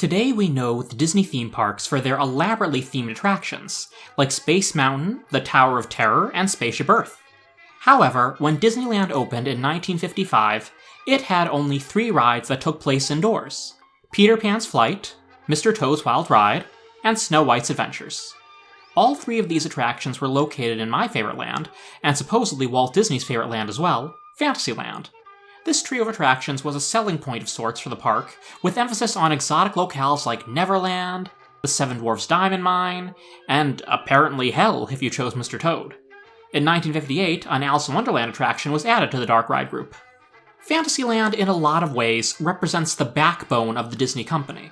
Today we know the Disney theme parks for their elaborately themed attractions, like Space Mountain, the Tower of Terror, and Spaceship Earth. However, when Disneyland opened in 1955, it had only 3 rides that took place indoors: Peter Pan's Flight, Mr. Toad's Wild Ride, and Snow White's Adventures. All 3 of these attractions were located in my favorite land, and supposedly Walt Disney's favorite land as well, Fantasyland. This trio of attractions was a selling point of sorts for the park, with emphasis on exotic locales like Neverland, the Seven Dwarfs Diamond Mine, and apparently Hell if you chose Mr. Toad. In 1958, an Alice in Wonderland attraction was added to the dark ride group. Fantasyland, in a lot of ways, represents the backbone of the Disney company.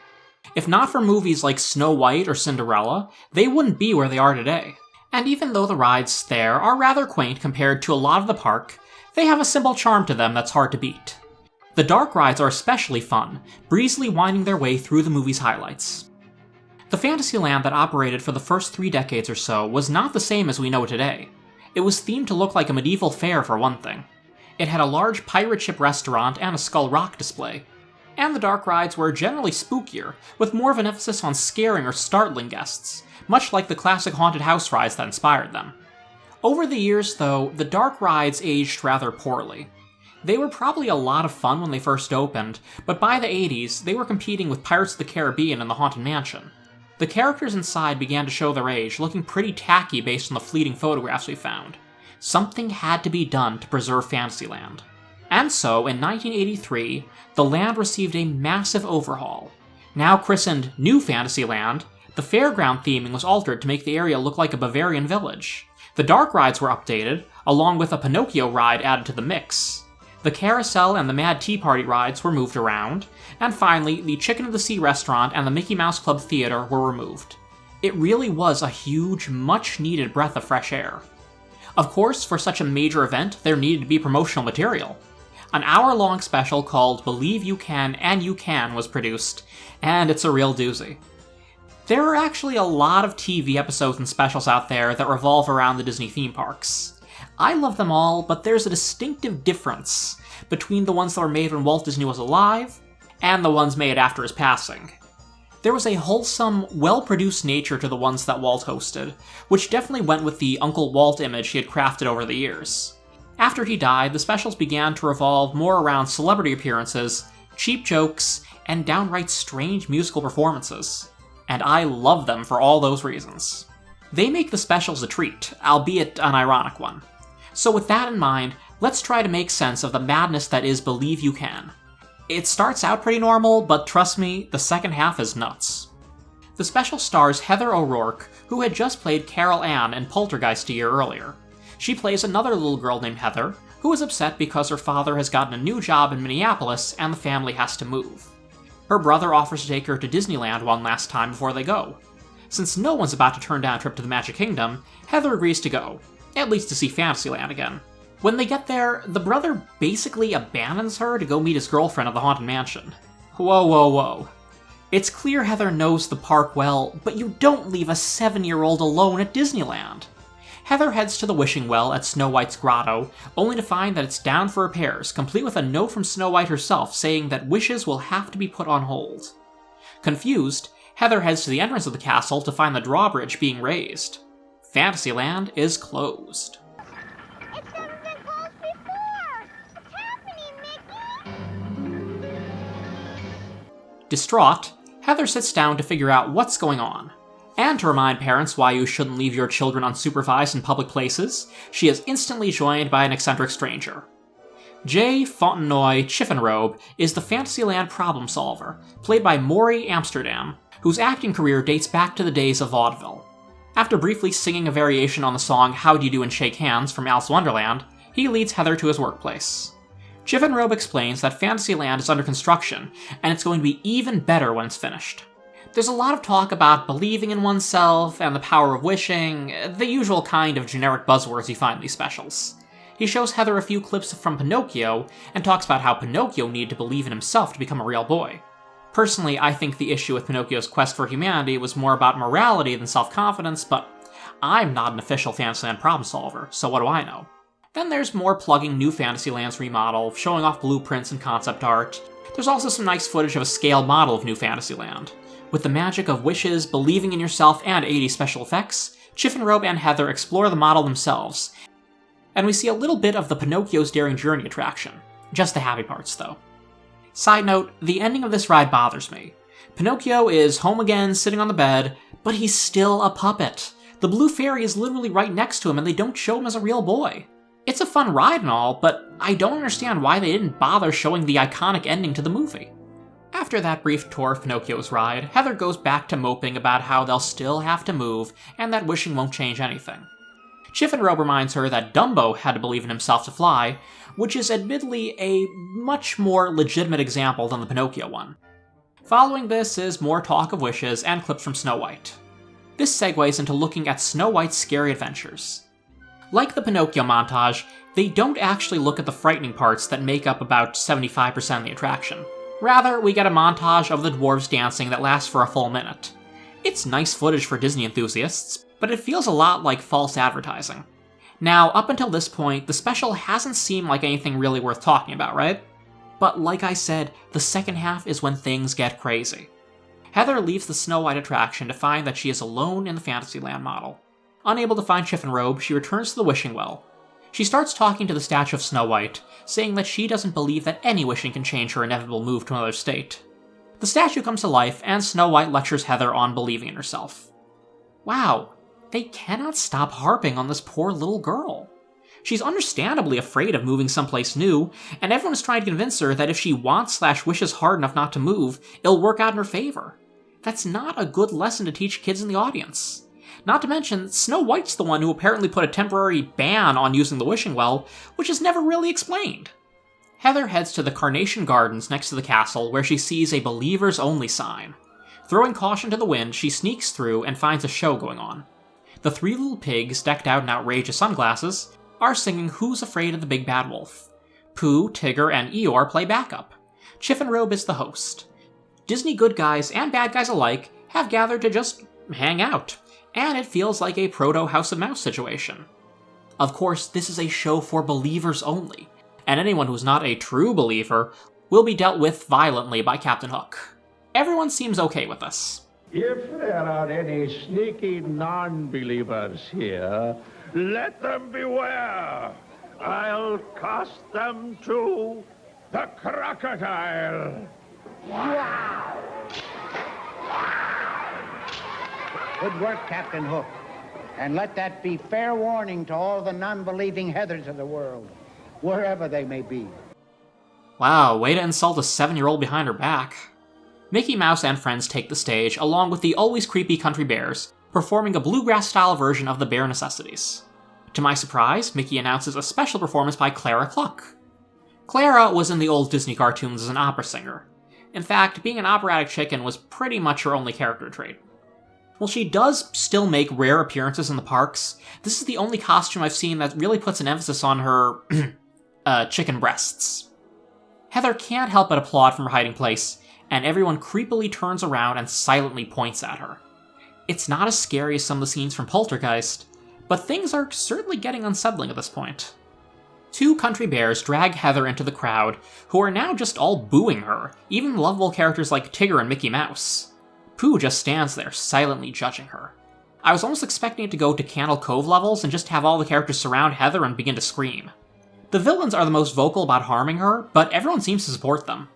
If not for movies like Snow White or Cinderella, they wouldn't be where they are today. And even though the rides there are rather quaint compared to a lot of the park, they have a simple charm to them that's hard to beat. The dark rides are especially fun, breezily winding their way through the movie's highlights. The Fantasyland that operated for the first 3 decades or so was not the same as we know today. It was themed to look like a medieval fair for one thing. It had a large pirate ship restaurant and a Skull Rock display. And the dark rides were generally spookier, with more of an emphasis on scaring or startling guests, much like the classic haunted house rides that inspired them. Over the years, though, the dark rides aged rather poorly. They were probably a lot of fun when they first opened, but by the 80s, they were competing with Pirates of the Caribbean and the Haunted Mansion. The characters inside began to show their age, looking pretty tacky based on the fleeting photographs we found. Something had to be done to preserve Fantasyland. And so, in 1983, the land received a massive overhaul. Now christened New Fantasyland, the fairground theming was altered to make the area look like a Bavarian village. The dark rides were updated, along with a Pinocchio ride added to the mix. The carousel and the Mad Tea Party rides were moved around, and finally, the Chicken of the Sea restaurant and the Mickey Mouse Club Theater were removed. It really was a huge, much-needed breath of fresh air. Of course, for such a major event, there needed to be promotional material. An hour-long special called Believe You Can and You Can was produced, and it's a real doozy. There are actually a lot of TV episodes and specials out there that revolve around the Disney theme parks. I love them all, but there's a distinctive difference between the ones that were made when Walt Disney was alive and the ones made after his passing. There was a wholesome, well-produced nature to the ones that Walt hosted, which definitely went with the Uncle Walt image he had crafted over the years. After he died, the specials began to revolve more around celebrity appearances, cheap jokes, and downright strange musical performances. And I love them for all those reasons. They make the specials a treat, albeit an ironic one. So with that in mind, let's try to make sense of the madness that is Believe You Can. It starts out pretty normal, but trust me, the second half is nuts. The special stars Heather O'Rourke, who had just played Carol Ann in Poltergeist a year earlier. She plays another little girl named Heather, who is upset because her father has gotten a new job in Minneapolis and the family has to move. Her brother offers to take her to Disneyland one last time before they go. Since no one's about to turn down a trip to the Magic Kingdom, Heather agrees to go, at least to see Fantasyland again. When they get there, the brother basically abandons her to go meet his girlfriend at the Haunted Mansion. Whoa, whoa, whoa. It's clear Heather knows the park well, but you don't leave a 7-year-old alone at Disneyland. Heather heads to the wishing well at Snow White's grotto, only to find that it's down for repairs, complete with a note from Snow White herself saying that wishes will have to be put on hold. Confused, Heather heads to the entrance of the castle to find the drawbridge being raised. Fantasyland is closed. It's never been closed before! What's happening, Mickey? Distraught, Heather sits down to figure out what's going on. And to remind parents why you shouldn't leave your children unsupervised in public places, she is instantly joined by an eccentric stranger. Jay Fontenoy Chiffenrobe is the Fantasyland problem solver, played by Maury Amsterdam, whose acting career dates back to the days of vaudeville. After briefly singing a variation on the song How Do You Do and Shake Hands from Alice in Wonderland, he leads Heather to his workplace. Chiffenrobe explains that Fantasyland is under construction, and it's going to be even better when it's finished. There's a lot of talk about believing in oneself and the power of wishing, the usual kind of generic buzzwords you find in these specials. He shows Heather a few clips from Pinocchio, and talks about how Pinocchio needed to believe in himself to become a real boy. Personally, I think the issue with Pinocchio's quest for humanity was more about morality than self-confidence, but I'm not an official Fantasyland problem solver, so what do I know? Then there's more plugging New Fantasyland's remodel, showing off blueprints and concept art. There's also some nice footage of a scale model of New Fantasyland. With the magic of wishes, believing in yourself, and 80 special effects, Chiffenrobe and Heather explore the model themselves, and we see a little bit of the Pinocchio's Daring Journey attraction. Just the happy parts, though. Side note, the ending of this ride bothers me. Pinocchio is home again, sitting on the bed, but he's still a puppet. The blue fairy is literally right next to him, and they don't show him as a real boy. It's a fun ride and all, but I don't understand why they didn't bother showing the iconic ending to the movie. After that brief tour of Pinocchio's ride, Heather goes back to moping about how they'll still have to move, and that wishing won't change anything. Chiffenrobe reminds her that Dumbo had to believe in himself to fly, which is admittedly a much more legitimate example than the Pinocchio one. Following this is more talk of wishes and clips from Snow White. This segues into looking at Snow White's scary adventures. Like the Pinocchio montage, they don't actually look at the frightening parts that make up about 75% of the attraction. Rather, we get a montage of the dwarves dancing that lasts for a full minute. It's nice footage for Disney enthusiasts, but it feels a lot like false advertising. Now, up until this point, the special hasn't seemed like anything really worth talking about, right? But like I said, the second half is when things get crazy. Heather leaves the Snow White attraction to find that she is alone in the Fantasyland model. Unable to find Chiffenrobe, she returns to the wishing well. She starts talking to the statue of Snow White, saying that she doesn't believe that any wishing can change her inevitable move to another state. The statue comes to life, and Snow White lectures Heather on believing in herself. Wow, they cannot stop harping on this poor little girl. She's understandably afraid of moving someplace new, and everyone is trying to convince her that if she wants/wishes hard enough not to move, it'll work out in her favor. That's not a good lesson to teach kids in the audience. Not to mention, Snow White's the one who apparently put a temporary ban on using the wishing well, which is never really explained. Heather heads to the Carnation Gardens next to the castle, where she sees a Believers Only sign. Throwing caution to the wind, she sneaks through and finds a show going on. The three little pigs, decked out in outrageous sunglasses, are singing Who's Afraid of the Big Bad Wolf. Pooh, Tigger, and Eeyore play backup. Chiffenrobe is the host. Disney good guys and bad guys alike have gathered to just hang out, and it feels like a proto-House of Mouse situation. Of course, this is a show for believers only, and anyone who's not a true believer will be dealt with violently by Captain Hook. Everyone seems okay with this. If there are any sneaky non-believers here, let them beware. I'll cast them to the crocodile. Wow! Good work, Captain Hook. And let that be fair warning to all the non-believing Heathers of the world, wherever they may be. Wow, way to insult a 7-year-old behind her back. Mickey Mouse and friends take the stage, along with the always creepy Country Bears, performing a bluegrass-style version of the Bare Necessities. To my surprise, Mickey announces a special performance by Clara Cluck. Clara was in the old Disney cartoons as an opera singer. In fact, being an operatic chicken was pretty much her only character trait. While she does still make rare appearances in the parks, this is the only costume I've seen that really puts an emphasis on her chicken breasts. Heather can't help but applaud from her hiding place, and everyone creepily turns around and silently points at her. It's not as scary as some of the scenes from Poltergeist, but things are certainly getting unsettling at this point. Two country bears drag Heather into the crowd, who are now just all booing her, even lovable characters like Tigger and Mickey Mouse. Pooh just stands there, silently judging her. I was almost expecting it to go to Candle Cove levels and just have all the characters surround Heather and begin to scream. The villains are the most vocal about harming her, but everyone seems to support them.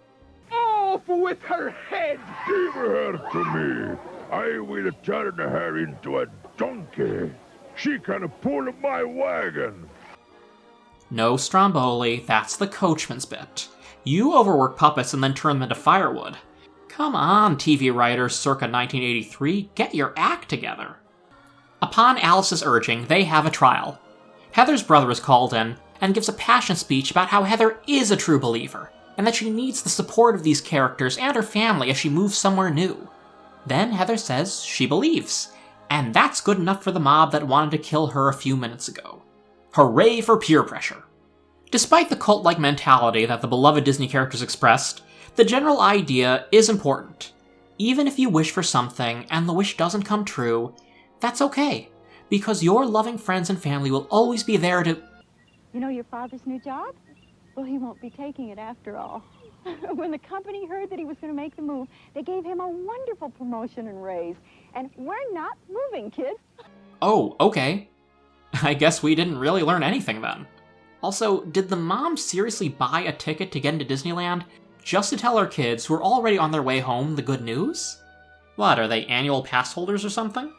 Off with her head! Give her to me. I will turn her into a donkey. She can pull my wagon. No, Stromboli, that's the coachman's bit. You overwork puppets and then turn them into firewood. Come on, TV writers circa 1983, get your act together. Upon Alice's urging, they have a trial. Heather's brother is called in and gives a passionate speech about how Heather is a true believer, and that she needs the support of these characters and her family as she moves somewhere new. Then Heather says she believes, and that's good enough for the mob that wanted to kill her a few minutes ago. Hooray for peer pressure! Despite the cult-like mentality that the beloved Disney characters expressed, the general idea is important. Even if you wish for something and the wish doesn't come true, that's okay, because your loving friends and family will always be there to... You know your father's new job? Well, he won't be taking it after all. When the company heard that he was going to make the move, they gave him a wonderful promotion and raise. And we're not moving, kids. Oh, okay. I guess we didn't really learn anything then. Also, did the mom seriously buy a ticket to get into Disneyland just to tell her kids who are already on their way home the good news? What, are they annual pass holders or something?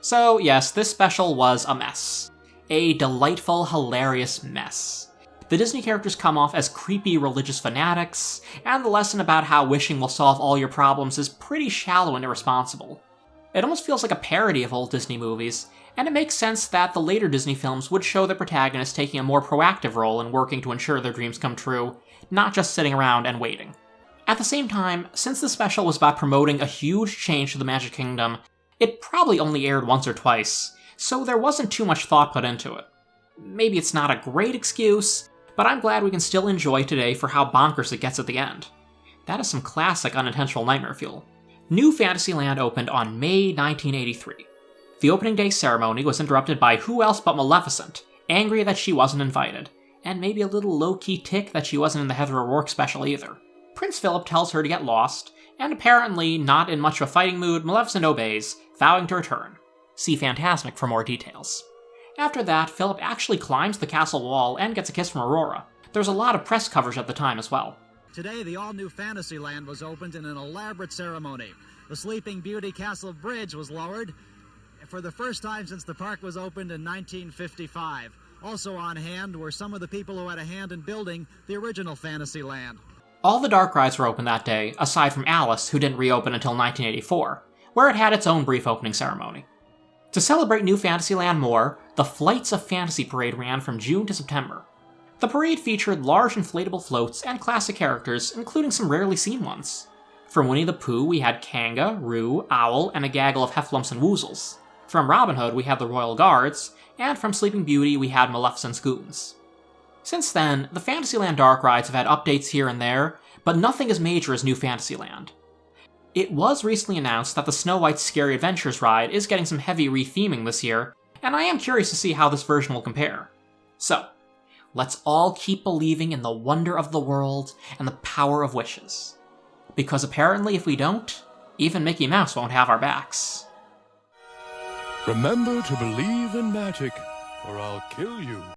So yes, this special was a mess. A delightful, hilarious mess. The Disney characters come off as creepy religious fanatics, and the lesson about how wishing will solve all your problems is pretty shallow and irresponsible. It almost feels like a parody of old Disney movies, and it makes sense that the later Disney films would show the protagonists taking a more proactive role in working to ensure their dreams come true, not just sitting around and waiting. At the same time, since the special was about promoting a huge change to the Magic Kingdom, it probably only aired once or twice, so there wasn't too much thought put into it. Maybe it's not a great excuse, but I'm glad we can still enjoy today for how bonkers it gets at the end. That is some classic unintentional nightmare fuel. New Fantasyland opened on May 1983. The opening day ceremony was interrupted by who else but Maleficent, angry that she wasn't invited, and maybe a little low-key tick that she wasn't in the Heather O'Rourke special either. Prince Philip tells her to get lost, and apparently not in much of a fighting mood, Maleficent obeys, vowing to return. See Fantasmic for more details. After that, Philip actually climbs the castle wall and gets a kiss from Aurora. There's a lot of press coverage at the time as well. Today, the all-new Fantasyland was opened in an elaborate ceremony. The Sleeping Beauty Castle Bridge was lowered for the first time since the park was opened in 1955. Also on hand were some of the people who had a hand in building the original Fantasyland. All the dark rides were open that day, aside from Alice, who didn't reopen until 1984, where it had its own brief opening ceremony. To celebrate New Fantasyland more, the Flights of Fantasy parade ran from June to September. The parade featured large inflatable floats and classic characters, including some rarely seen ones. From Winnie the Pooh, we had Kanga, Roo, Owl, and a gaggle of Heffalumps and Woozles. From Robin Hood, we had the Royal Guards, and from Sleeping Beauty, we had Maleficent's goons. Since then, the Fantasyland dark rides have had updates here and there, but nothing as major as New Fantasyland. It was recently announced that the Snow White's Scary Adventures ride is getting some heavy retheming this year, and I am curious to see how this version will compare. So, let's all keep believing in the wonder of the world and the power of wishes. Because apparently if we don't, even Mickey Mouse won't have our backs. Remember to believe in magic, or I'll kill you.